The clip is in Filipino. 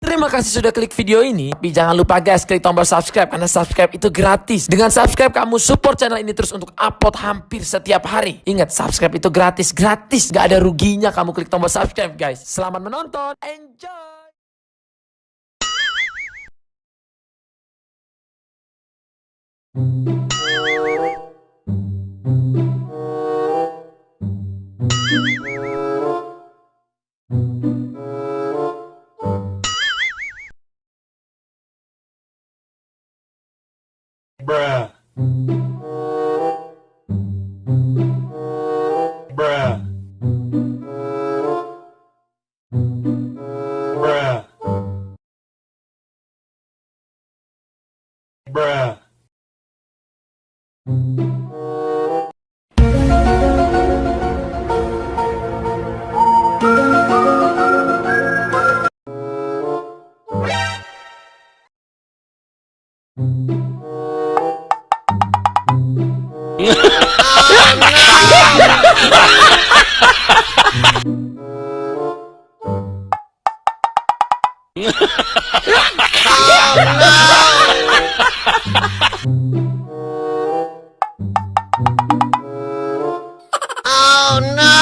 Terima kasih sudah klik video ini. Tapi jangan lupa guys, klik tombol subscribe karena subscribe itu gratis. Dengan subscribe kamu support channel ini terus untuk upload hampir setiap hari. Ingat, subscribe itu gratis. Gak ada ruginya kamu klik tombol subscribe guys. Selamat menonton. Enjoy. Bruh. Bruh. Bruh. Bruh. Oh no!